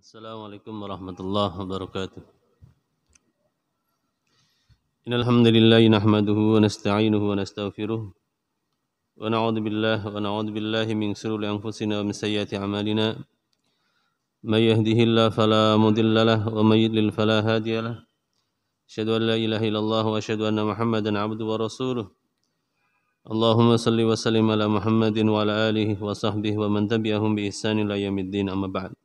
Assalamualaikum warahmatullahi wabarakatuh. Innal hamdalillah nahmaduhu wa nasta'inuhu wa nastaghfiruh wa na'udzu billahi min shururi anfusina wa min sayyiati a'malina. May yahdihillahu fala mudilla lahu wa may yudlil fala hadiya lahu. Asyhadu an la ilaha illallah wa asyhadu anna Muhammadan 'abduhu wa rasuluh. Allahumma salli wa sallim ala Muhammadin wa ala alihi wa sahbihi wa man tabi'ahum bi ihsanin ila yaumiddin, amma ba'd.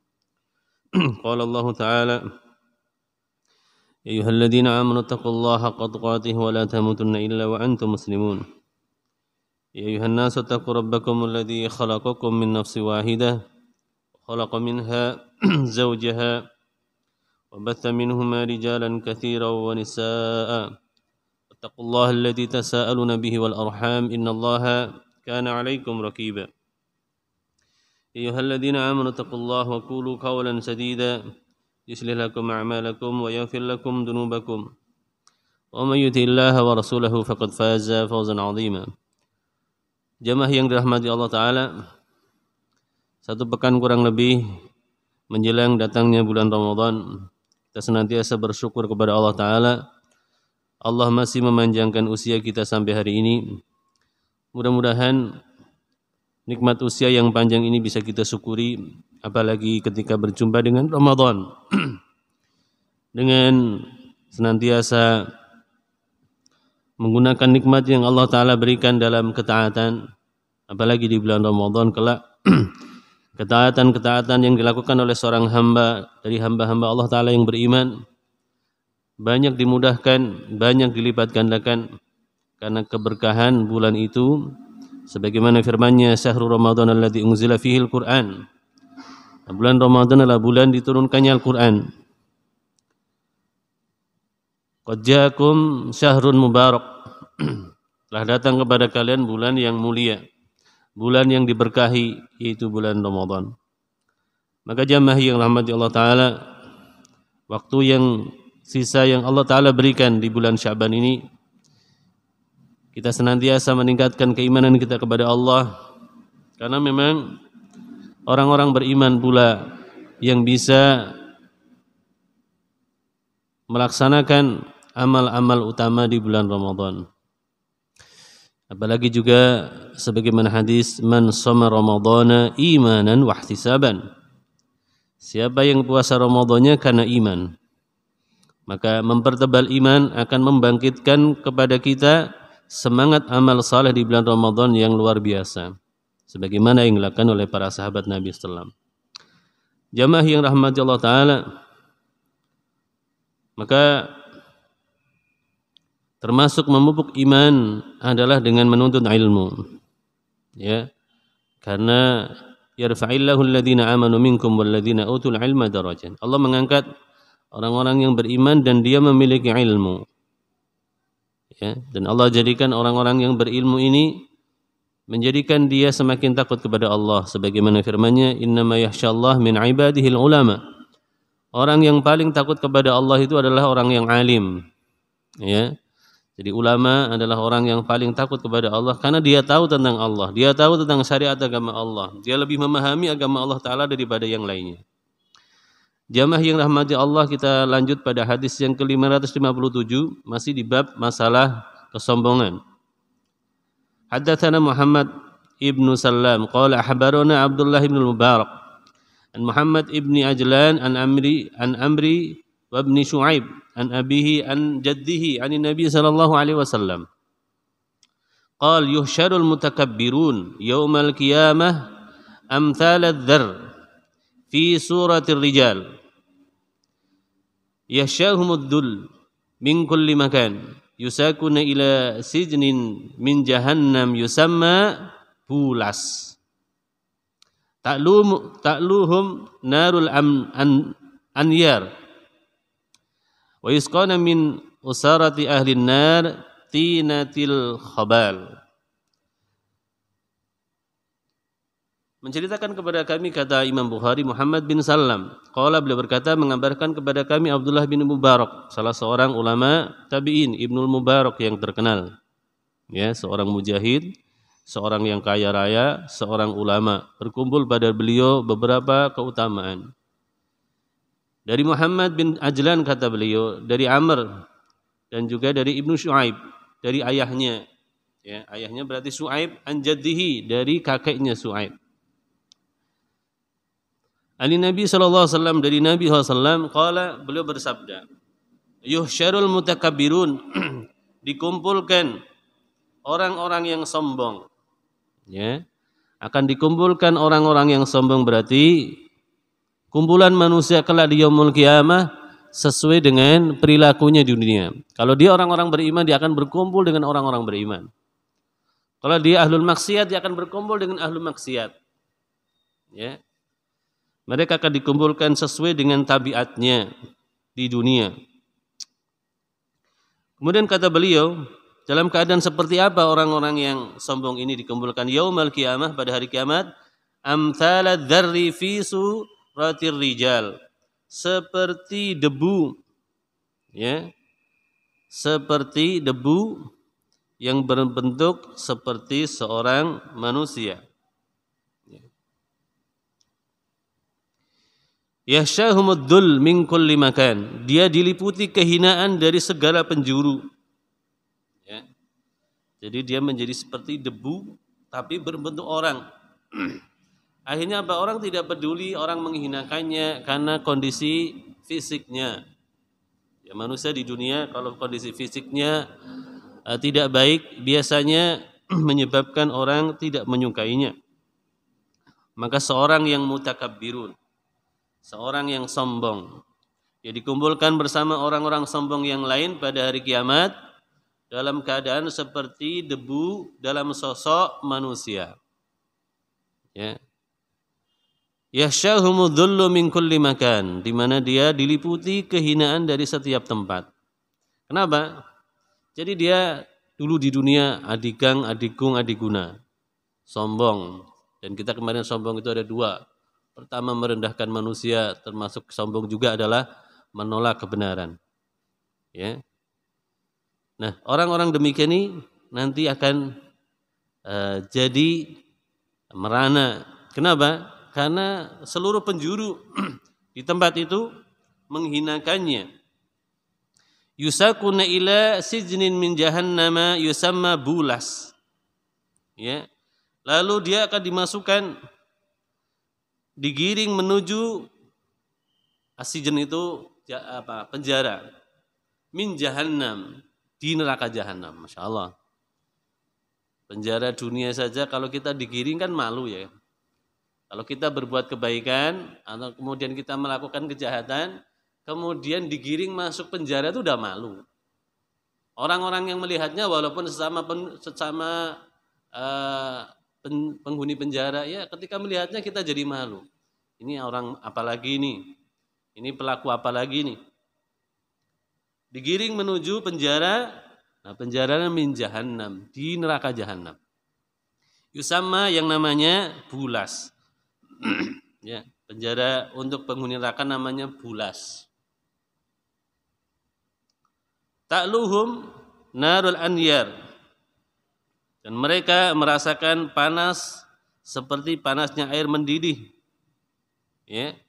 Qala Allah Ta'ala: Ya ayyuhalladzina amanu taqullaha haqqa tuqatih wa la tamutunna illa wa antum muslimun. Ya ayyuhan nasu taqu rabbakum alladzi khalaqakum min nafsin wahidah wa khalaqa minha zawjaha wa batha minhuma rijalan katsiran wa nisaa'a. Wattaqullaha alladzi tasaaluna bihi wal arham innallaha kana 'alaikum raqiba. Ya ayyuhalladzina amanu taqullaha wa qulu qawlan sadida يصلح لكم أعمالكم ويغفر لكم ذنوبكم ومن يطع الله ورسوله فقد فاز فوزا عظيما. Jamaah yang dirahmati Allah Ta'ala, satu pekan kurang lebih menjelang datangnya bulan Ramadan, kita senantiasa bersyukur kepada Allah Ta'ala. Allah masih memanjangkan usia kita sampai hari ini. Mudah-mudahan nikmat usia yang panjang ini bisa kita syukuri, apalagi ketika berjumpa dengan Ramadan. Dengan senantiasa menggunakan nikmat yang Allah Ta'ala berikan dalam ketaatan, apalagi di bulan Ramadan kelak. Ketaatan-ketaatan yang dilakukan oleh seorang hamba dari hamba-hamba Allah Ta'ala yang beriman banyak dimudahkan, banyak dilipat gandakan karena keberkahan bulan itu. Sebagaimana firman-Nya, syahrul Ramadan alladzi unzila fihi al-Qur'an. Bulan Ramadan adalah bulan diturunkannya Al-Qur'an. Qad ja'akum syahrun mubarak. Telah datang kepada kalian bulan yang mulia, bulan yang diberkahi, yaitu bulan Ramadan. Maka jamaah yang rahmati Allah Ta'ala, waktu yang sisa yang Allah Ta'ala berikan di bulan Sya'ban ini, kita senantiasa meningkatkan keimanan kita kepada Allah, karena memang orang-orang beriman pula yang bisa melaksanakan amal-amal utama di bulan Ramadan. Apalagi juga sebagaimana hadis, man shoma ramadhana imanan wa ihtisaban. Siapa yang puasa Ramadannya karena iman, maka mempertebal iman akan membangkitkan kepada kita semangat amal saleh di bulan Ramadan yang luar biasa, sebagaimana yang dilakukan oleh para sahabat Nabi sallallahu alaihi wasallam. Jamaah yang rahmati Allah Ta'ala, maka termasuk memupuk iman adalah dengan menuntut ilmu, ya, karena yarfa'illahu alladhina amanu minkum walladhina utul ilma darajat. Allah mengangkat orang-orang yang beriman dan dia memiliki ilmu, ya, dan Allah jadikan orang-orang yang berilmu ini menjadikan dia semakin takut kepada Allah, sebagaimana firman-Nya, innama yakhshallah min ibadihil ulama. Orang yang paling takut kepada Allah itu adalah orang yang alim, ya. Jadi ulama adalah orang yang paling takut kepada Allah karena dia tahu tentang Allah, dia tahu tentang syariat agama Allah, dia lebih memahami agama Allah Ta'ala daripada yang lainnya. Jamaah yang rahmati Allah, kita lanjut pada hadis yang ke-557, masih di bab masalah kesombongan. Haddatsana Muhammad ibnu Sallam qala akhbarana Abdullah ibn Mubarak an Muhammad ibni Ajlan an Amri wa ibni Shu'aib an abihi an jaddihi an Nabi sallallahu alaihi wasallam qala yuhsyarul mutakabbirun yaumal qiyamah amthal adh-dharr fi suratir rijal yashahumud dul min kulli makan yusakuna ila sijnin min jahannam yusamma bulas ta'luhum narul anyar wa yusqana min usarati ahli nar tinatil khabal. Menceritakan kepada kami, kata Imam Bukhari, Muhammad bin Sallam, qala, beliau berkata, mengabarkan kepada kami Abdullah bin Mubarak, salah seorang ulama tabi'in, Ibnul Mubarak yang terkenal, ya, seorang mujahid, seorang yang kaya raya, seorang ulama. Berkumpul pada beliau beberapa keutamaan. Dari Muhammad bin Ajlan kata beliau, dari Amr dan juga dari Ibnu Syuaib, dari ayahnya. Ya, ayahnya berarti Syuaib an jaddihi, dari kakeknya Syuaib. Ali Nabi SAW, dari Nabi SAW, qala, beliau bersabda, yuhsyarul mutakabbirun, dikumpulkan orang-orang yang sombong. Ya, akan dikumpulkan orang-orang yang sombong, berarti kumpulan manusia kelak di yaumul qiyamah sesuai dengan perilakunya di dunia. Kalau dia orang-orang beriman, dia akan berkumpul dengan orang-orang beriman. Kalau dia ahlul maksiat, dia akan berkumpul dengan ahlul maksiat. Ya. Mereka akan dikumpulkan sesuai dengan tabiatnya di dunia. Kemudian kata beliau, dalam keadaan seperti apa orang-orang yang sombong ini dikumpulkan yaumul qiyamah, pada hari kiamat? Amthalad dzarri fi suratir rijal, seperti debu, ya, seperti debu yang berbentuk seperti seorang manusia. Yahsyahumuddul min kulli makan, dia diliputi kehinaan dari segala penjuru. Ya. Jadi dia menjadi seperti debu tapi berbentuk orang. Akhirnya apa? Orang tidak peduli, orang menghinakannya karena kondisi fisiknya. Ya, manusia di dunia kalau kondisi fisiknya tidak baik, biasanya menyebabkan orang tidak menyukainya. Maka seorang yang mutakabbirun, seorang yang sombong, dia dikumpulkan bersama orang-orang sombong yang lain pada hari kiamat dalam keadaan seperti debu dalam sosok manusia. Ya. Yahsyahumudzullu min kulli makan, di mana dia diliputi kehinaan dari setiap tempat. Kenapa? Jadi dia dulu di dunia adikang, adikung, adiguna, sombong. Dan kita kemarin sombong itu ada dua. Pertama merendahkan manusia, termasuk sombong juga adalah menolak kebenaran. Ya. Nah, orang-orang demikian ini nanti akan jadi merana. Kenapa? Karena seluruh penjuru di tempat itu menghinakannya. Yusakuna ila sijnin min jahannama yusamma bulas. Ya. Lalu dia akan dimasukkan, digiring menuju asijen itu penjara, min jahannam, di neraka jahannam. Masya Allah. Penjara dunia saja kalau kita digiring kan malu ya. Kalau kita berbuat kebaikan atau kemudian kita melakukan kejahatan, kemudian digiring masuk penjara itu udah malu. Orang-orang yang melihatnya walaupun sesama penghuni penjara, ya ketika melihatnya kita jadi malu. Ini orang apa lagi nih? Ini pelaku apa lagi nih? Digiring menuju penjara, nah penjara min jahannam, di neraka jahannam. Yusamma yang namanya bulas. Ya, penjara untuk penghuni neraka namanya bulas. Ta'luhum narul anyar, dan mereka merasakan panas seperti panasnya air mendidih. Ya.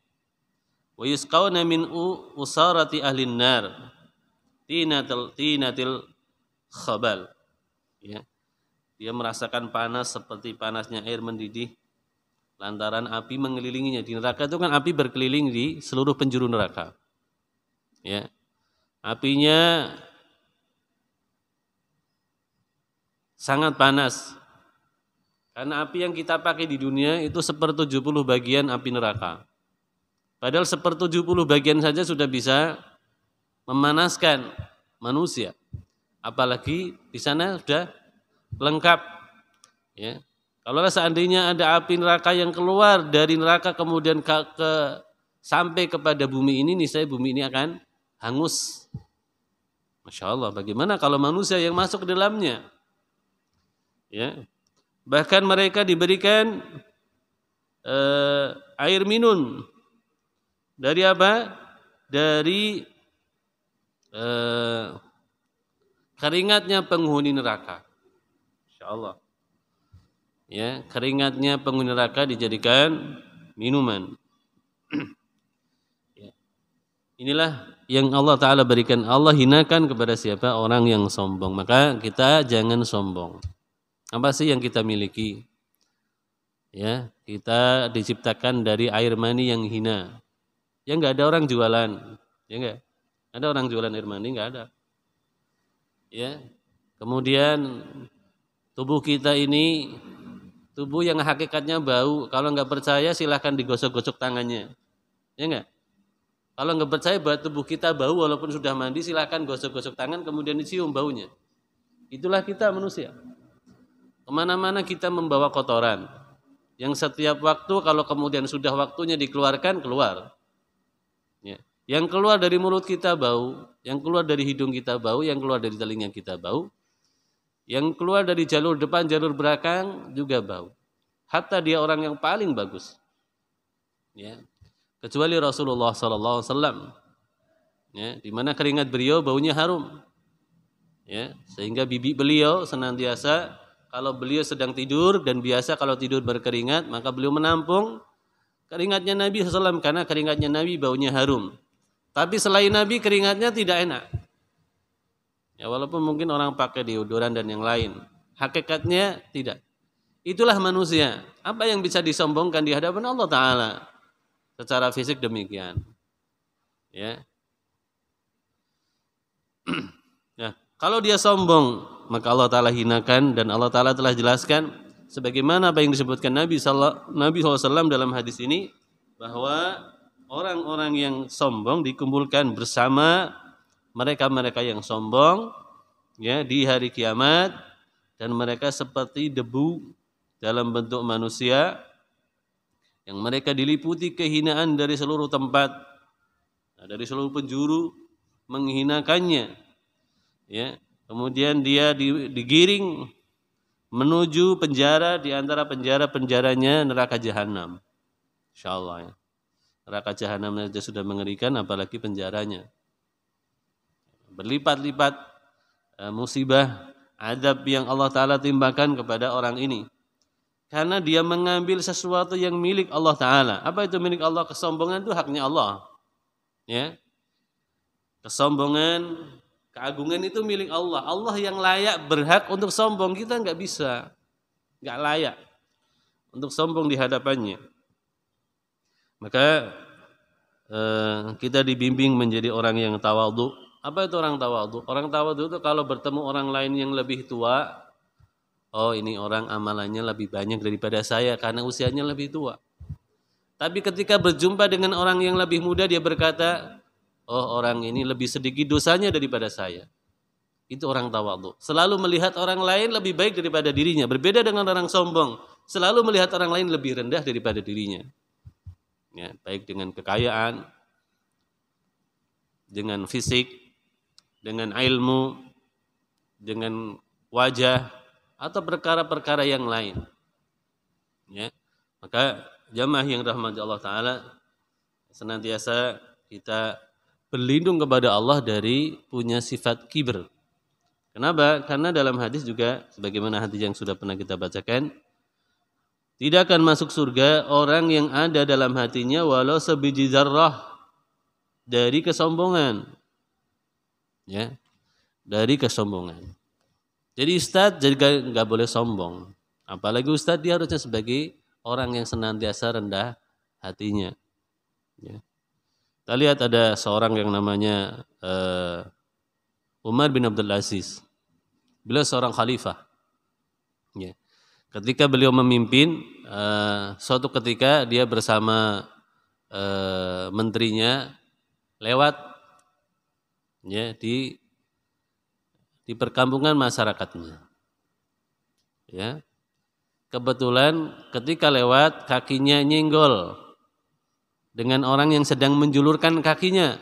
Wa yusqawna min usarati ahlin nar tinatil khabal. Ya. Dia merasakan panas seperti panasnya air mendidih lantaran api mengelilinginya. Di neraka itu kan api berkeliling di seluruh penjuru neraka. Ya. Apinya sangat panas. Karena api yang kita pakai di dunia itu 1/70 bagian api neraka. Padahal 1/70 bagian saja sudah bisa memanaskan manusia. Apalagi di sana sudah lengkap. Ya. Kalau seandainya ada api neraka yang keluar dari neraka kemudian sampai kepada bumi ini, niscaya bumi ini akan hangus. Masya Allah, bagaimana kalau manusia yang masuk ke dalamnya? Ya. Bahkan mereka diberikan air minum dari apa? Dari keringatnya penghuni neraka. Masya Allah. Ya, keringatnya penghuni neraka dijadikan minuman. Ya. Inilah yang Allah Ta'ala berikan. Allah hinakan kepada siapa? Orang yang sombong. Maka kita jangan sombong. Apa sih yang kita miliki? Ya, kita diciptakan dari air mani yang hina. Ya enggak ada orang jualan. Ya enggak? Ada orang jualan air mani? Enggak ada. Ya. Kemudian tubuh kita ini tubuh yang hakikatnya bau. Kalau enggak percaya silahkan digosok-gosok tangannya. Ya enggak? Kalau nggak percaya bahwa tubuh kita bau walaupun sudah mandi, silakan gosok-gosok tangan kemudian dicium baunya. Itulah kita manusia. Kemana-mana kita membawa kotoran. Yang setiap waktu kalau kemudian sudah waktunya dikeluarkan, keluar. Ya. Yang keluar dari mulut kita bau, yang keluar dari hidung kita bau, yang keluar dari telinga kita bau, yang keluar dari jalur depan, jalur belakang juga bau. Hatta dia orang yang paling bagus. Ya. Kecuali Rasulullah SAW, ya, di mana keringat beliau baunya harum, ya, sehingga bibi beliau senantiasa kalau beliau sedang tidur dan biasa kalau tidur berkeringat maka beliau menampung keringatnya Nabi SAW karena keringatnya Nabi baunya harum. Tapi selain Nabi keringatnya tidak enak, ya, walaupun mungkin orang pakai deodoran dan yang lain, hakikatnya tidak. Itulah manusia. Apa yang bisa disombongkan di hadapan Allah Ta'ala? Secara fisik demikian, ya. Nah, kalau dia sombong, maka Allah Ta'ala hinakan dan Allah Ta'ala telah jelaskan sebagaimana apa yang disebutkan Nabi SAW dalam hadis ini bahwa orang-orang yang sombong dikumpulkan bersama mereka-mereka yang sombong, ya, di hari kiamat dan mereka seperti debu dalam bentuk manusia yang mereka diliputi kehinaan dari seluruh tempat, dari seluruh penjuru menghinakannya, ya. Kemudian dia digiring menuju penjara di antara penjara-penjaranya neraka jahanam. Insyaallah, ya. Neraka jahanam saja sudah mengerikan, apalagi penjaranya. Berlipat-lipat musibah, azab yang Allah Ta'ala timpakan kepada orang ini. Karena dia mengambil sesuatu yang milik Allah Ta'ala. Apa itu milik Allah? Kesombongan itu haknya Allah. Ya. Kesombongan, keagungan itu milik Allah. Allah yang layak berhak untuk sombong. Kita enggak bisa. Enggak layak untuk sombong di hadapannya. Maka kita dibimbing menjadi orang yang tawadhu. Apa itu orang tawadhu? Orang tawadhu itu kalau bertemu orang lain yang lebih tua, oh ini orang amalannya lebih banyak daripada saya karena usianya lebih tua. Tapi ketika berjumpa dengan orang yang lebih muda dia berkata, oh orang ini lebih sedikit dosanya daripada saya. Itu orang tawadhu. Selalu melihat orang lain lebih baik daripada dirinya. Berbeda dengan orang sombong. Selalu melihat orang lain lebih rendah daripada dirinya. Ya, baik dengan kekayaan, dengan fisik, dengan ilmu, dengan wajah, atau perkara-perkara yang lain. Ya. Maka jamaah yang rahmati Allah Ta'ala, senantiasa kita berlindung kepada Allah dari punya sifat kibir. Kenapa? Karena dalam hadis juga, sebagaimana hadis yang sudah pernah kita bacakan, tidak akan masuk surga orang yang ada dalam hatinya walau sebiji zarrah dari kesombongan. Ya, dari kesombongan. Jadi ustadz jadi nggak boleh sombong. Apalagi ustadz dia harusnya sebagai orang yang senantiasa rendah hatinya. Ya. Kita lihat ada seorang yang namanya Umar bin Abdul Aziz. Beliau seorang khalifah. Ya. Ketika beliau memimpin, suatu ketika dia bersama menterinya lewat, ya, di perkampungan masyarakatnya. Ya. Kebetulan ketika lewat kakinya nyenggol dengan orang yang sedang menjulurkan kakinya.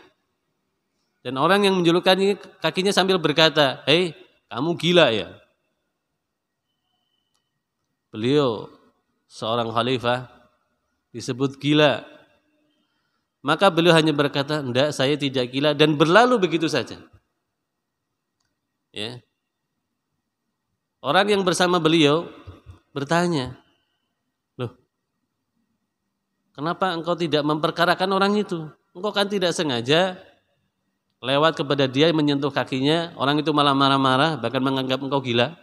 Dan orang yang menjulurkan kakinya sambil berkata, "Hei, kamu gila ya?" Beliau seorang khalifah disebut gila. Maka beliau hanya berkata, "Enggak, saya tidak gila," dan berlalu begitu saja. Ya. Orang yang bersama beliau bertanya, "Loh, kenapa engkau tidak memperkarakan orang itu?" engkau kan tidak sengaja lewat kepada dia menyentuh kakinya, orang itu malah marah-marah, bahkan menganggap engkau gila.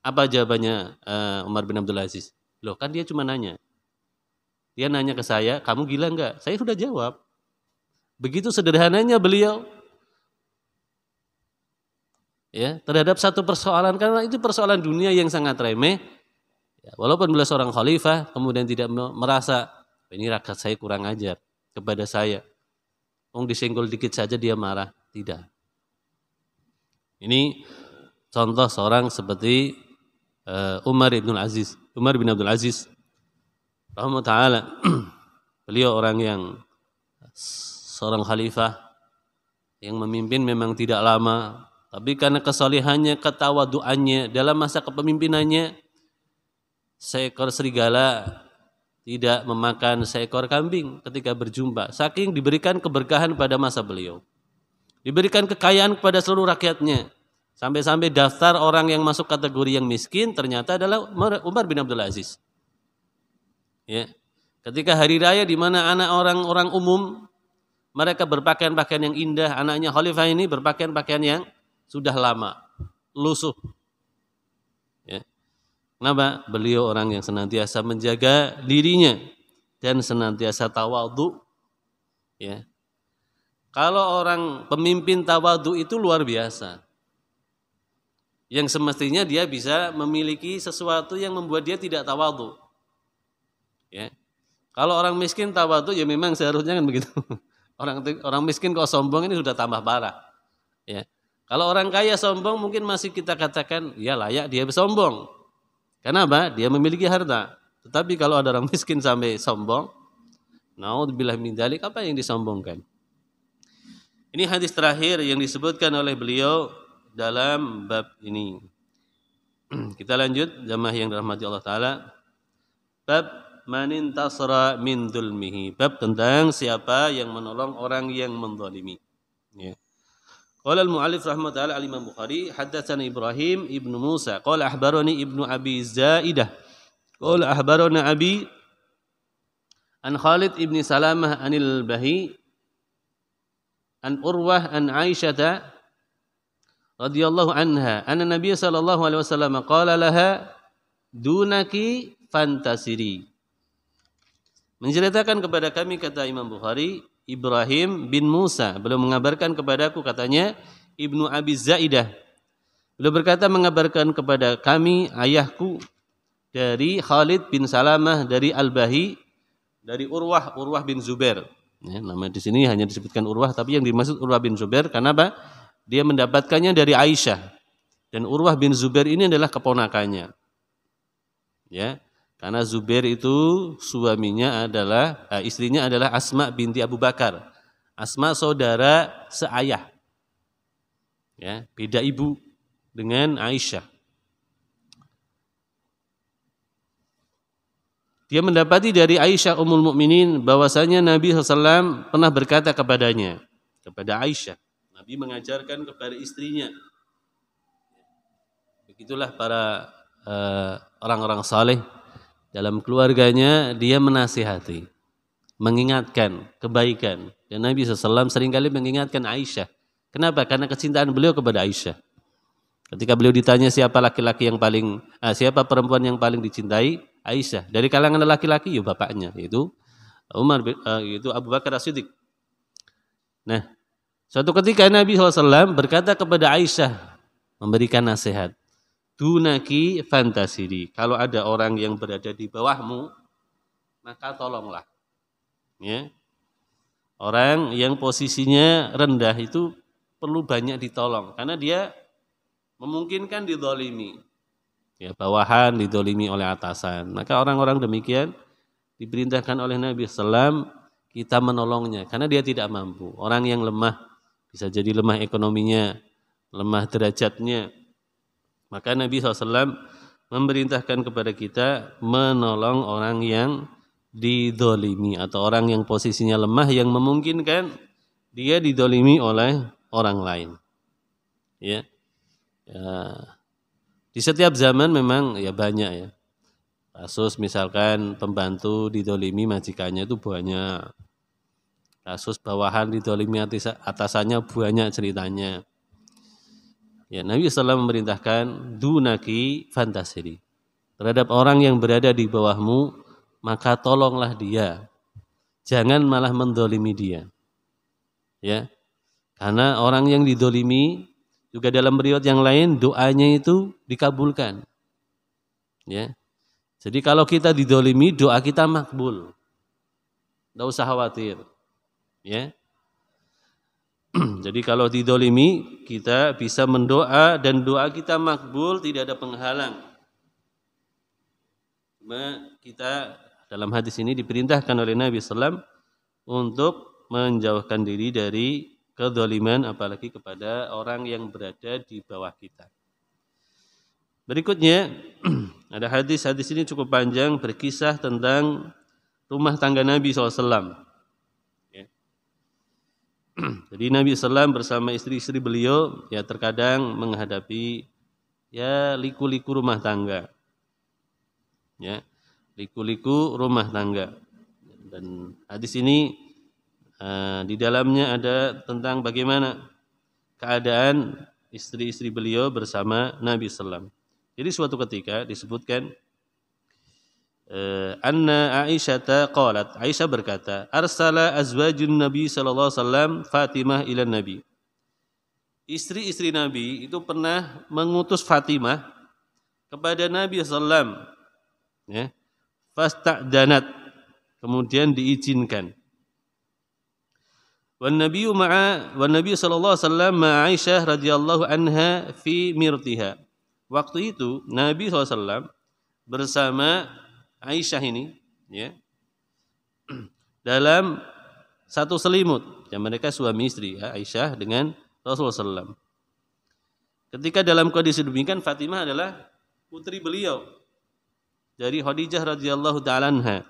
Apa jawabannya Umar bin Abdul Aziz? Loh kan dia cuma nanya. Dia nanya ke saya, kamu gila enggak? Saya sudah jawab. Begitu sederhananya beliau ya terhadap satu persoalan, karena itu persoalan dunia yang sangat remeh. Ya, walaupun beliau seorang khalifah, kemudian tidak merasa ini rakyat saya kurang ajar kepada saya. Disenggol dikit saja dia marah. Tidak. Ini contoh seorang seperti Umar bin Abdul Aziz rahimahullah ta'ala. Beliau orang yang seorang khalifah yang memimpin memang tidak lama, tapi karena kesalehannya, ketawaduannya dalam masa kepemimpinannya, seekor serigala tidak memakan seekor kambing ketika berjumpa. Saking diberikan keberkahan pada masa beliau. Diberikan kekayaan kepada seluruh rakyatnya. Sampai-sampai daftar orang yang masuk kategori yang miskin ternyata adalah Umar bin Abdul Aziz. Ya. Ketika hari raya di mana anak orang-orang umum mereka berpakaian-pakaian yang indah, anaknya khalifah ini berpakaian-pakaian yang sudah lama, lusuh. Ya. Kenapa? Beliau orang yang senantiasa menjaga dirinya dan senantiasa tawadhu. Ya. Kalau orang pemimpin tawadhu itu luar biasa. Yang semestinya dia bisa memiliki sesuatu yang membuat dia tidak tawadhu. Ya. Kalau orang miskin tawadhu ya memang seharusnya kan begitu. Orang miskin kok sombong ini sudah tambah parah. Ya. Kalau orang kaya sombong mungkin masih kita katakan ya layak dia sombong. Kenapa? Dia memiliki harta. Tetapi kalau ada orang miskin sampai sombong, naudzubillah min dzalik, apa yang disombongkan? Ini hadis terakhir yang disebutkan oleh beliau dalam bab ini. Kita lanjut jamaah yang dirahmati Allah Ta'ala. Bab manintasara min dzulmihi. Bab tentang siapa yang menolong orang yang menzalimi. Ya. Qala al-mu'allif rahmatullahi al-Imam Bukhari, haddatsana Ibrahim ibnu Musa, qala akhbarani ibnu Abi Zaidah. Qala akhbarana Abi an Khalid ibn Salamah anil Bahi an Urwah an Aisyah radhiyallahu anha anna Nabiy sallallahu alaihi wasallam qala laha dunaki fantasiri. Menceritakan kepada kami, kata Imam Bukhari, Ibrahim bin Musa beliau mengabarkan kepadaku, katanya Ibnu Abi Zaidah beliau berkata mengabarkan kepada kami ayahku dari Khalid bin Salamah dari Al-Bahi dari Urwah bin Zubair. Ya, nama di sini hanya disebutkan Urwah, tapi yang dimaksud Urwah bin Zubair karena apa? Dia mendapatkannya dari Aisyah. Dan Urwah bin Zubair ini adalah keponakannya. Ya, karena Zubair itu suaminya adalah istrinya adalah Asma binti Abu Bakar. Asma saudara seayah. Ya, beda ibu dengan Aisyah. Dia mendapati dari Aisyah Ummul Mukminin bahwasanya Nabi SAW pernah berkata kepada Aisyah. Nabi mengajarkan kepada istrinya. Begitulah para orang-orang saleh dalam keluarganya, dia menasihati, mengingatkan kebaikan. Dan Nabi SAW seringkali mengingatkan Aisyah. Kenapa? Karena kecintaan beliau kepada Aisyah. Ketika beliau ditanya siapa siapa perempuan yang paling dicintai, Aisyah. Dari kalangan laki-laki, ya bapaknya, yaitu yaitu Abu Bakar As-Siddiq. Nah, suatu ketika Nabi SAW berkata kepada Aisyah, memberikan nasihat, dunaki fantasiri. Kalau ada orang yang berada di bawahmu, maka tolonglah. Ya. Orang yang posisinya rendah itu perlu banyak ditolong, karena dia memungkinkan dizalimi. Ya, bawahan didolimi oleh atasan. Maka orang-orang demikian diperintahkan oleh Nabi SAW kita menolongnya karena dia tidak mampu. Orang yang lemah, bisa jadi lemah ekonominya, lemah derajatnya. Maka Nabi SAW memerintahkan kepada kita menolong orang yang didolimi atau orang yang posisinya lemah yang memungkinkan dia didolimi oleh orang lain. Ya. Di setiap zaman memang ya banyak ya. Kasus misalkan pembantu didolimi majikannya itu banyak. Kasus bawahan didolimi atasannya banyak ceritanya. Ya, Nabi SAW memerintahkan dunaki fantasiri. Terhadap orang yang berada di bawahmu, maka tolonglah dia. Jangan malah mendolimi dia. Ya. Karena orang yang didolimi juga dalam riwayat yang lain doanya itu dikabulkan. Ya. Jadi kalau kita didolimi, doa kita makbul. Tidak usah khawatir. Ya. Jadi kalau didolimi, kita bisa mendoa dan doa kita makbul, tidak ada penghalang. Kita dalam hadis ini diperintahkan oleh Nabi SAW untuk menjauhkan diri dari kedoliman, apalagi kepada orang yang berada di bawah kita. Berikutnya, ada hadis ini cukup panjang, berkisah tentang rumah tangga Nabi SAW. Jadi Nabi SAW bersama istri-istri beliau ya terkadang menghadapi ya liku-liku rumah tangga. Ya, liku-liku rumah tangga. Dan hadis ini di dalamnya ada tentang bagaimana keadaan istri-istri beliau bersama Nabi SAW. Jadi suatu ketika disebutkan anna Aisyah qalat, Aisyah berkata, arsala azwajun Nabi sallallahu alaihi wasallam Fatimah ila Nabi. Istri-istri Nabi itu pernah mengutus Fatimah kepada Nabi sallallahu ya. Fasta'danat, kemudian diizinkan. Wan Nabi sallallahu alaihi wasallam ma Aisyah radhiyallahu anha fi mirtiha. Waktu itu Nabi sallallahu alaihi wasallam bersama Aisyah ini ya dalam satu selimut, yang mereka suami istri ya, Aisyah dengan Rasulullah SAW. Ketika dalam kondisi demikian, Fatimah adalah putri beliau dari Khadijah radhiyallahu ta'ala anha.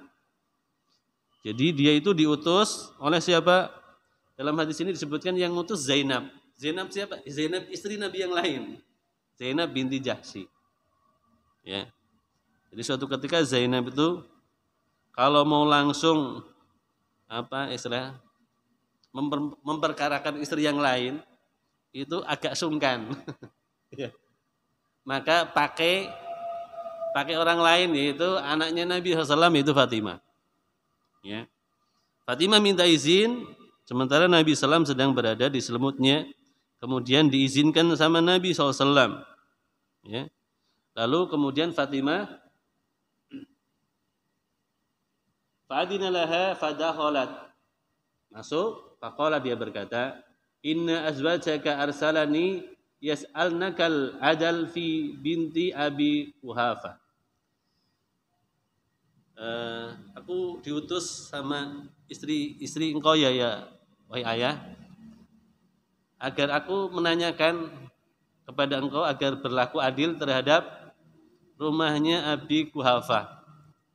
Jadi dia itu diutus oleh siapa? Dalam hadis ini disebutkan yang ngutus Zainab. Zainab siapa? Zainab istri Nabi yang lain. Zainab binti Jahsy. Ya. Jadi suatu ketika Zainab itu kalau mau langsung memperkarakan istri yang lain itu agak sungkan. Maka pakai orang lain, yaitu anaknya Nabi SAW, yaitu Fatimah. Ya. Fatimah minta izin sementara Nabi SAW sedang berada di selimutnya, kemudian diizinkan sama Nabi SAW. Ya. Lalu kemudian Fatimah fa'adina laha fadakhalat. Masuk, faqala, dia berkata, inna azwajaka arsalani yas'alnakal adal fi binti Abi Quhafa. Aku diutus sama istri engkau ya wahai ayah, agar aku menanyakan kepada engkau agar berlaku adil terhadap rumahnya Abi Quhafa.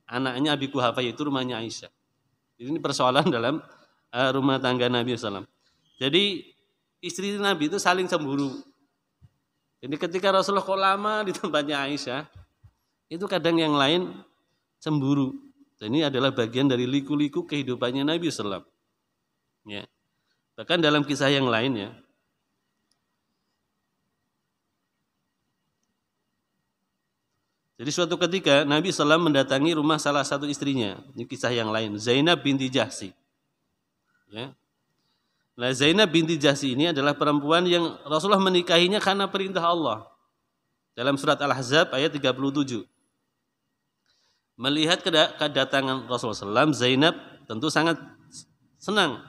Anaknya Abi Quhafa, yaitu rumahnya Aisyah. Ini persoalan dalam rumah tangga Nabi SAW. Jadi istri Nabi itu saling cemburu. Jadi ketika Rasulullah kok lama di tempatnya Aisyah, itu kadang yang lain cemburu. Dan ini adalah bagian dari liku-liku kehidupannya Nabi SAW. Ya. Bahkan dalam kisah yang lain ya, jadi suatu ketika Nabi SAW mendatangi rumah salah satu istrinya. Ini kisah yang lain, Zainab binti Jahsy. Ya. Nah, Zainab binti Jahsy ini adalah perempuan yang Rasulullah menikahinya karena perintah Allah. Dalam surat Al-Ahzab ayat 37. Melihat kedatangan Rasulullah SAW, Zainab tentu sangat senang.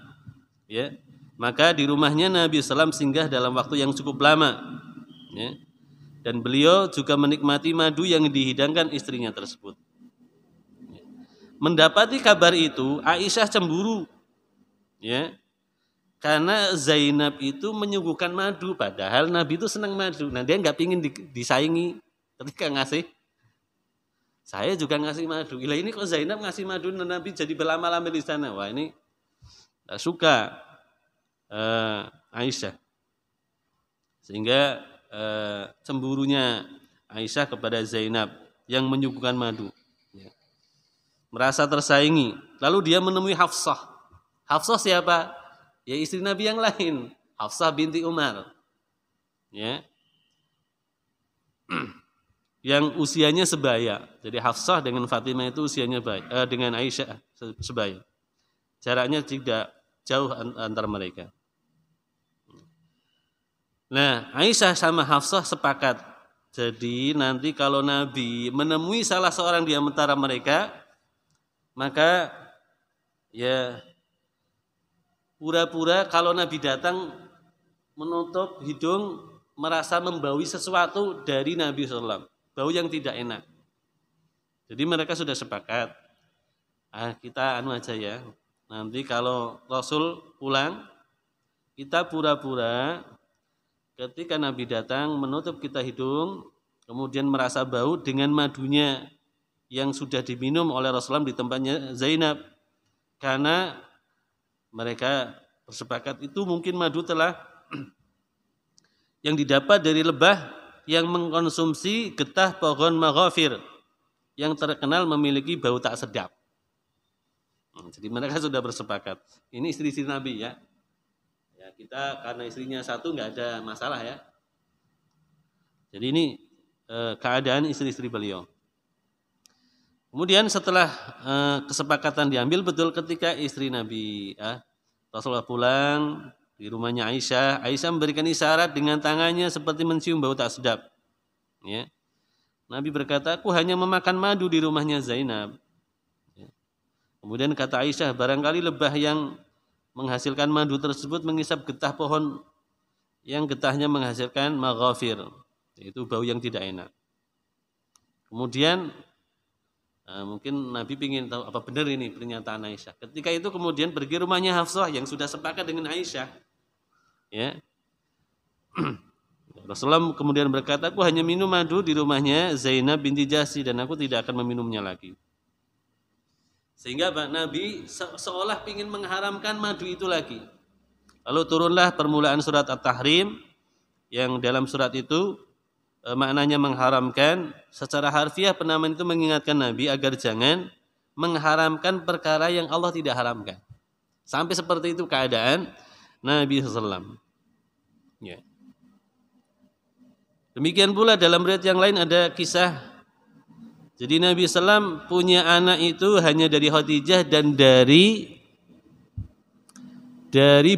Ya. Maka di rumahnya Nabi SAW singgah dalam waktu yang cukup lama. Ya. Dan beliau juga menikmati madu yang dihidangkan istrinya tersebut. Mendapati kabar itu, Aisyah cemburu. Ya. Karena Zainab itu menyuguhkan madu, padahal Nabi itu senang madu. Nah, dia nggak pingin disaingi ketika ngasih. Saya juga ngasih madu. Gila, ini kok Zainab ngasih madu Nabi jadi berlama-lama di sana. Wah, ini tak suka Aisyah. Sehingga cemburunya Aisyah kepada Zainab yang menyuguhkan madu, ya. Merasa tersaingi. Lalu dia menemui Hafsah. Hafsah siapa? Ya istri Nabi yang lain, Hafsah binti Umar. Ya. Yang usianya sebaya. Jadi Hafsah dengan Fatimah itu usianya dengan Aisyah sebaya. Jaraknya tidak jauh antar mereka. Nah, Aisyah sama Hafsah sepakat. Jadi nanti kalau Nabi menemui salah seorang di antara mereka, maka ya pura-pura kalau Nabi datang menutup hidung, merasa membawi sesuatu dari Nabi SAW, bau yang tidak enak. Jadi mereka sudah sepakat, kita anu aja ya, nanti kalau Rasul pulang, kita pura-pura ketika Nabi datang menutup kita hidung, kemudian merasa bau dengan madunya yang sudah diminum oleh Rasulullah di tempatnya Zainab. Karena mereka bersepakat itu mungkin madu telah yang didapat dari lebah yang mengkonsumsi getah pohon maghafir yang terkenal memiliki bau tak sedap. Jadi mereka sudah bersepakat. Ini istri-istri Nabi ya. Ya, kita karena istrinya satu nggak ada masalah ya. Jadi ini keadaan istri-istri beliau. Kemudian setelah kesepakatan diambil betul ketika istri Nabi Rasulullah pulang di rumahnya Aisyah, Aisyah memberikan isyarat dengan tangannya seperti mencium bau tak sedap. Ya. Nabi berkata, aku hanya memakan madu di rumahnya Zainab. Ya. Kemudian kata Aisyah, barangkali lebah yang menghasilkan madu tersebut mengisap getah pohon yang getahnya menghasilkan maghafir, yaitu bau yang tidak enak. Kemudian mungkin Nabi ingin tahu apa benar ini pernyataan Aisyah. Ketika itu kemudian pergi rumahnya Hafsah yang sudah sepakat dengan Aisyah. Ya. Rasulullah kemudian berkata, aku hanya minum madu di rumahnya Zainab binti Jahsy dan aku tidak akan meminumnya lagi. Sehingga Nabi seolah ingin mengharamkan madu itu lagi. Lalu turunlah permulaan surat At-Tahrim yang dalam surat itu maknanya mengharamkan. Secara harfiah penamaan itu mengingatkan Nabi agar jangan mengharamkan perkara yang Allah tidak haramkan. Sampai seperti itu keadaan Nabi SAW. Ya. Demikian pula dalam riwayat yang lain ada kisah. Jadi Nabi SAW punya anak itu hanya dari Khadijah dan dari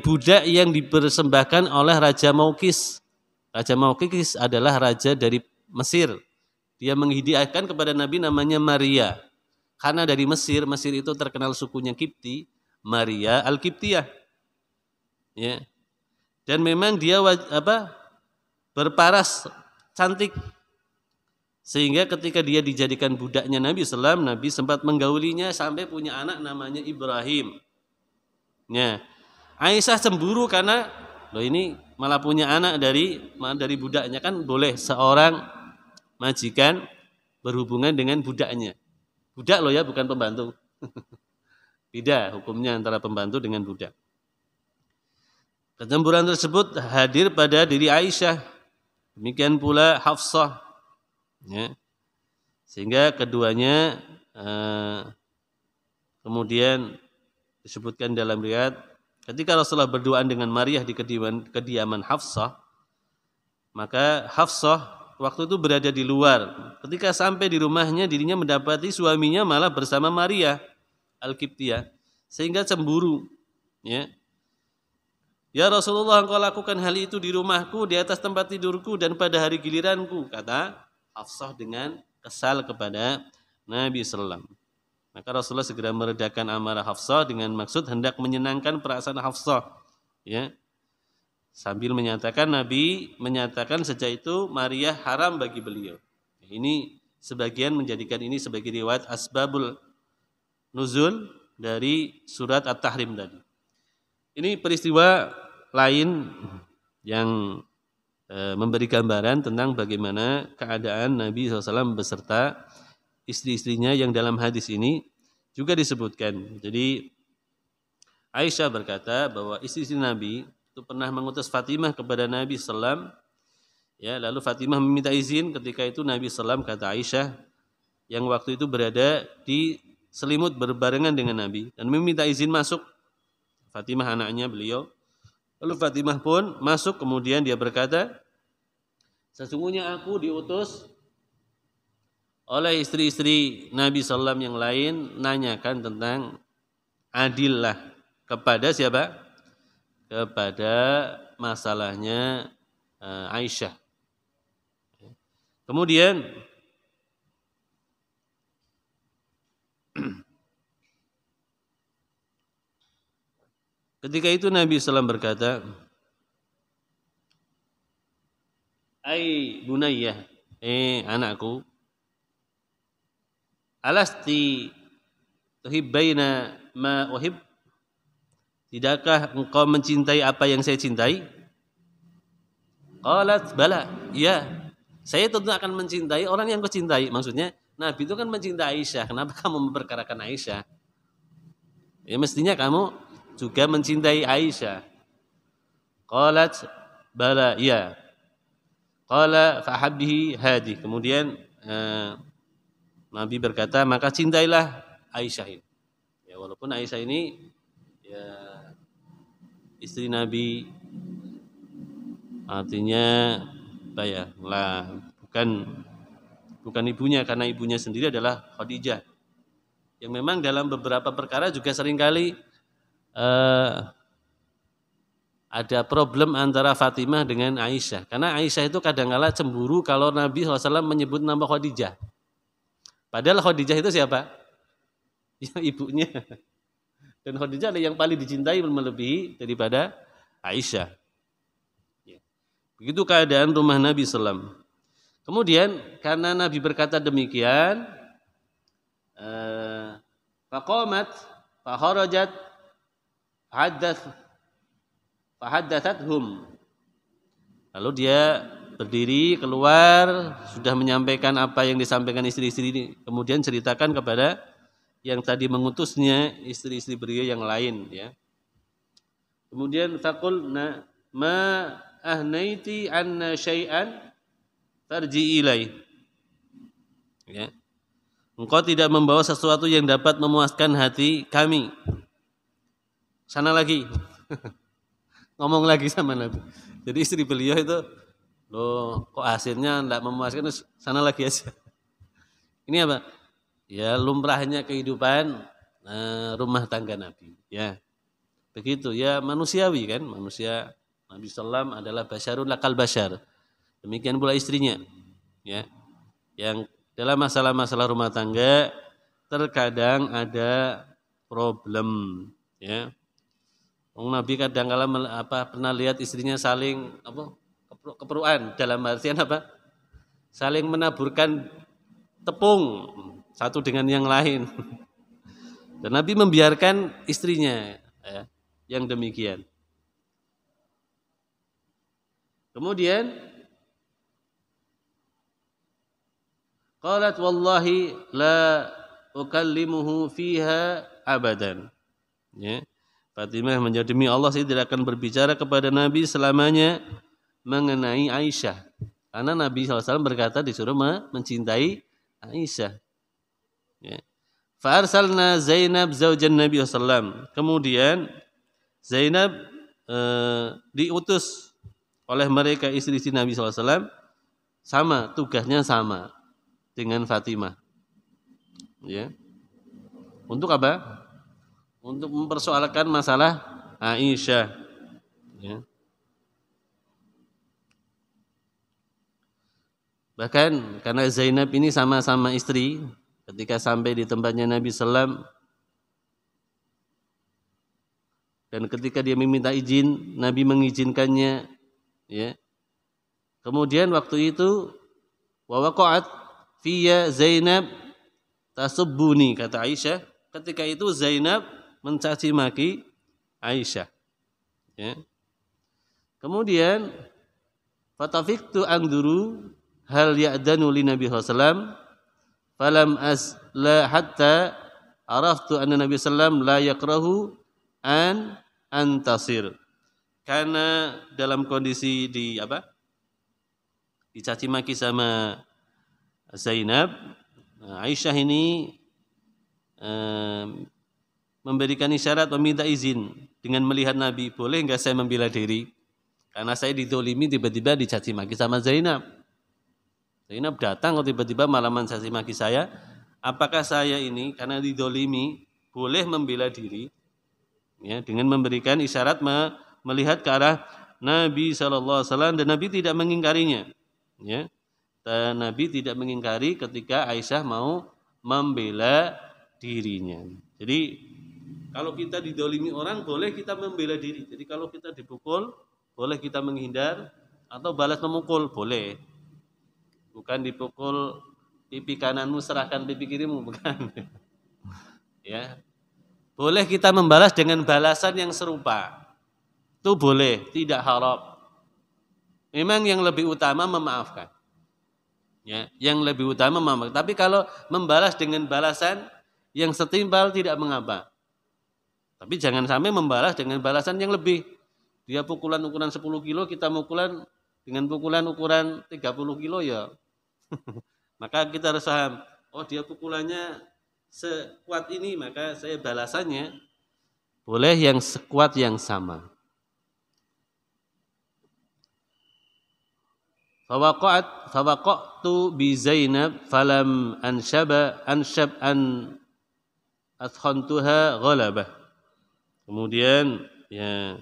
budak yang dipersembahkan oleh Raja Maukis. Raja Maukis adalah raja dari Mesir. Dia menghadiahkan kepada Nabi namanya Maria. Karena dari Mesir itu terkenal sukunya Kipti, Maria Al-Kiptiyah. Ya. Dan memang dia berparas cantik. Sehingga ketika dia dijadikan budaknya Nabi SAW, Nabi sempat menggaulinya sampai punya anak namanya Ibrahim. Ya. Aisyah cemburu karena ini malah punya anak dari budaknya, kan boleh seorang majikan berhubungan dengan budaknya. Budak loh ya, bukan pembantu. Beda hukumnya antara pembantu dengan budak. Kecemburuan tersebut hadir pada diri Aisyah. Demikian pula Hafsah. Ya. Sehingga keduanya kemudian disebutkan dalam riwayat ketika Rasulullah berduaan dengan Maria di kediaman Hafsah, maka Hafsah waktu itu berada di luar. Ketika sampai di rumahnya, dirinya mendapati suaminya malah bersama Maria Al-Kiptiyah, sehingga cemburu. Ya Rasulullah, engkau lakukan hal itu di rumahku, di atas tempat tidurku dan pada hari giliranku, kata Hafsah dengan kesal kepada Nabi SAW. Maka Rasulullah segera meredakan amarah Hafsah dengan maksud hendak menyenangkan perasaan Hafsah. Ya. Sambil Nabi menyatakan sejak itu Maria haram bagi beliau. Ini sebagian menjadikan ini sebagai riwayat asbabul nuzul dari surat At-Tahrim tadi. Ini peristiwa lain yang memberi gambaran tentang bagaimana keadaan Nabi SAW beserta istri-istrinya yang dalam hadis ini juga disebutkan. Jadi Aisyah berkata bahwa istri-istri Nabi itu pernah mengutus Fatimah kepada Nabi SAW. Ya, lalu Fatimah meminta izin, ketika itu Nabi SAW, kata Aisyah, yang waktu itu berada di selimut berbarengan dengan Nabi dan meminta izin masuk. Fatimah anaknya beliau. Lalu Fatimah pun masuk, kemudian dia berkata, sesungguhnya aku diutus oleh istri-istri Nabi SAW yang lain nanyakan tentang adillah kepada siapa? Kepada masalahnya Aisyah. Kemudian ketika itu Nabi SAW berkata, "Ai bunayyah, anakku, alasti tuhibbaina ma uhib? Tidakkah engkau mencintai apa yang saya cintai?" Qalat bala, ya, saya tentu akan mencintai orang yang kau cintai. Maksudnya Nabi itu kan mencintai Aisyah. Kenapa kamu memperkarakan Aisyah? Ya mestinya kamu juga mencintai Aisyah. Qalat bala, ya. Qala fahabbihi hadi. Kemudian Nabi berkata, maka cintailah Aisyah ini. Ya, walaupun Aisyah ini ya istri Nabi, artinya apa ya? Bukan ibunya, karena ibunya sendiri adalah Khadijah. Yang memang dalam beberapa perkara juga seringkali ada problem antara Fatimah dengan Aisyah. Karena Aisyah itu kadang-kala cemburu kalau Nabi SAW menyebut nama Khadijah. Padahal Khadijah itu siapa? Ya, ibunya. Dan Khadijah adalah yang paling dicintai melebihi daripada Aisyah. Begitu keadaan rumah Nabi SAW. Kemudian karena Nabi berkata demikian, faqamat fakharajat fahaddatsathum. Lalu dia berdiri keluar, sudah menyampaikan apa yang disampaikan istri-istri ini, kemudian ceritakan kepada yang tadi mengutusnya, istri-istri beliau yang lain, ya. Kemudian faqulna ma ahnaiti anna syai'an tarji ilai. Ya. Engkau tidak membawa sesuatu yang dapat memuaskan hati kami. Sana lagi. Ngomong lagi sama Nabi. Jadi istri beliau itu, loh kok hasilnya tidak memuaskan, sana lagi aja. Ini apa? Ya lumrahnya kehidupan rumah tangga Nabi. Ya, begitu. Ya manusiawi kan, manusia. Nabi SAW adalah basyarun lakal basyar. Demikian pula istrinya. Ya, yang dalam masalah-masalah rumah tangga terkadang ada problem. Ya. Nabi kadang-kala pernah lihat istrinya saling keperuan, dalam artian apa? Saling menaburkan tepung satu dengan yang lain. Dan Nabi membiarkan istrinya ya, yang demikian. Kemudian qalat wallahi la ukallimuhu fiha abadan. Ya. Fatimah menjawab, demi Allah saya tidak akan berbicara kepada Nabi selamanya mengenai Aisyah. Karena Nabi SAW berkata disuruh mencintai Aisyah. Ya. Fa arsalna Zainab zaujan Nabi SAW. Kemudian Zainab diutus oleh mereka istri-istri Nabi SAW, sama tugasnya sama dengan Fatimah. Ya. Untuk apa? Untuk mempersoalkan masalah Aisyah. Ya. Bahkan karena Zainab ini sama-sama istri, ketika sampai di tempatnya Nabi SAW, dan ketika dia meminta izin, Nabi mengizinkannya. Ya. Kemudian waktu itu wa waqa'at fiyya Zainab tasubbuni, kata Aisyah. Ketika itu Zainab mencaci maki Aisyah. Ya. Kemudian fatafiktu anduru hal ya'danu li Nabi sallallahu falam asla hatta araftu anna Nabi sallallahu la yakrahu an antasir. Karena dalam kondisi dicaci maki sama Zainab, Aisyah ini memberikan isyarat meminta izin dengan melihat Nabi, boleh enggak saya membela diri? Karena saya didolimi tiba-tiba dicaci maki sama Zainab. Zainab datang kok tiba-tiba malah mencaci maki saya. Apakah saya ini karena didolimi boleh membela diri? Ya, dengan memberikan isyarat melihat ke arah Nabi SAW dan Nabi tidak mengingkarinya. Ya, dan Nabi tidak mengingkari ketika Aisyah mau membela dirinya. Jadi kalau kita didolimi orang boleh kita membela diri. Jadi kalau kita dipukul boleh kita menghindar atau balas memukul boleh. Bukan dipukul pipi kananmu serahkan pipi kirimu, bukan. Ya. Boleh kita membalas dengan balasan yang serupa. Itu boleh, tidak haram. Memang yang lebih utama memaafkan. Ya, yang lebih utama memaafkan. Tapi kalau membalas dengan balasan yang setimpal tidak mengapa. Tapi jangan sampai membalas dengan balasan yang lebih. Dia pukulan ukuran 10 kilo, kita pukulan dengan pukulan ukuran 30 kilo ya. Maka kita harus paham, oh dia pukulannya sekuat ini, maka saya balasannya boleh yang sekuat yang sama. Fawaqatu bi Zainab falam anshab an athkhantuha ghalabah. Kemudian ya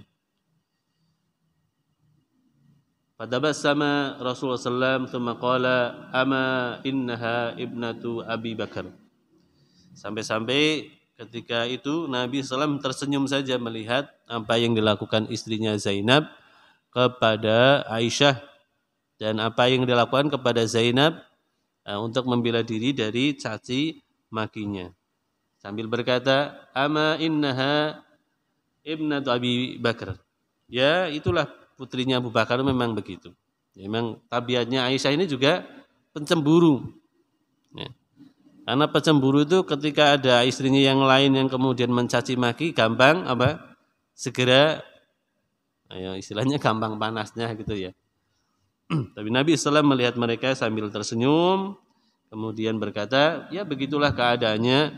fadabassama Rasulullah sallallahu tsumma qala ama innaha ibnatu Abi Bakar. Sampai-sampai ketika itu Nabi SAW tersenyum saja melihat apa yang dilakukan istrinya Zainab kepada Aisyah dan apa yang dilakukan kepada Zainab untuk membela diri dari caci makinya. Sambil berkata, ama innaha ibnatu Abi Bakar. Ya, itulah putrinya Abu Bakar, memang begitu. Ya, memang tabiatnya Aisyah ini juga pencemburu. Ya. Karena pencemburu itu ketika ada istrinya yang lain yang kemudian mencaci maki, gampang apa? Segera, istilahnya gampang panasnya gitu ya. Tapi Nabi SAW melihat mereka sambil tersenyum, kemudian berkata, ya begitulah keadaannya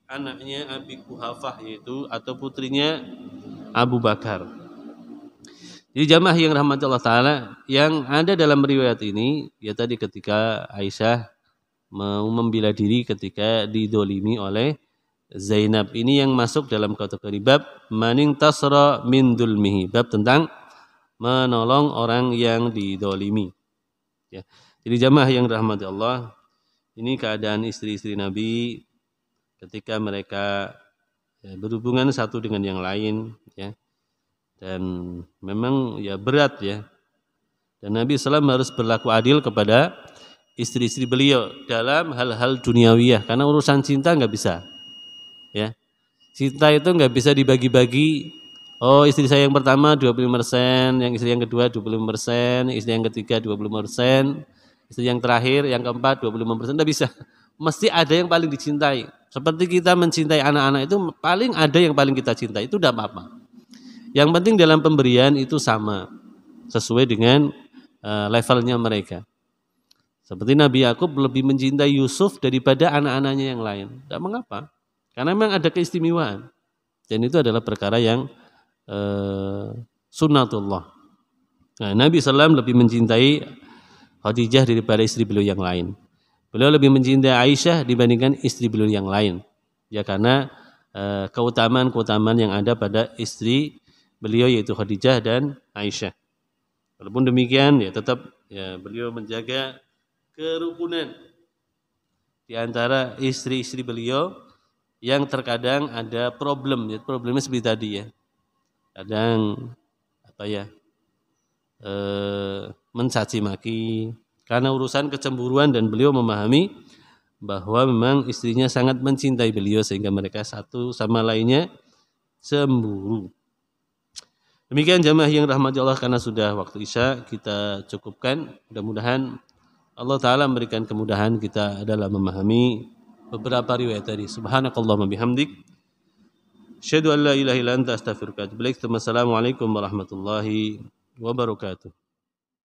anaknya Abi Kuhafah yaitu atau putrinya Abu Bakar. Jadi jamaah yang rahmati Allah Ta'ala, yang ada dalam riwayat ini, ya tadi ketika Aisyah mau membela diri ketika didolimi oleh Zainab. Ini yang masuk dalam kategori bab maning tasra min dulmihi, bab tentang menolong orang yang didolimi. Ya. Jadi jamaah yang rahmati Allah, ini keadaan istri-istri Nabi ketika mereka berhubungan satu dengan yang lain, ya. Dan memang ya berat ya. Dan Nabi SAW harus berlaku adil kepada istri-istri beliau dalam hal-hal duniawiyah, karena urusan cinta nggak bisa. Ya. Cinta itu nggak bisa dibagi-bagi. Oh, istri saya yang pertama 25%, yang istri yang kedua 25%, istri yang ketiga 25%, istri yang terakhir yang keempat 25%, nggak bisa. Mesti ada yang paling dicintai. Seperti kita mencintai anak-anak itu paling ada yang paling kita cintai, itu tidak apa-apa. Yang penting dalam pemberian itu sama, sesuai dengan levelnya mereka. Seperti Nabi Yakub lebih mencintai Yusuf daripada anak-anaknya yang lain. Tidak mengapa, karena memang ada keistimewaan. Dan itu adalah perkara yang sunnatullah. Nah, Nabi SAW lebih mencintai Khadijah daripada istri beliau yang lain. Beliau lebih mencintai Aisyah dibandingkan istri beliau yang lain. Ya karena keutamaan-keutamaan yang ada pada istri beliau yaitu Khadijah dan Aisyah. Walaupun demikian ya tetap ya beliau menjaga kerukunan di antara istri-istri beliau yang terkadang ada problem, ya problemnya seperti tadi ya. Kadang mencaci maki karena urusan kecemburuan, dan beliau memahami bahwa memang istrinya sangat mencintai beliau sehingga mereka satu sama lainnya cemburu. Demikian jamaah yang rahmati Allah, karena sudah waktu Isya kita cukupkan. Mudah-mudahan Allah Ta'ala memberikan kemudahan kita dalam memahami beberapa riwayat tadi. Subhanakallahumma bihamdik, asyhadu an la ilaha illa anta astaghfiruka wa atubu ilaik. Assalamualaikum warahmatullahi wabarakatuh.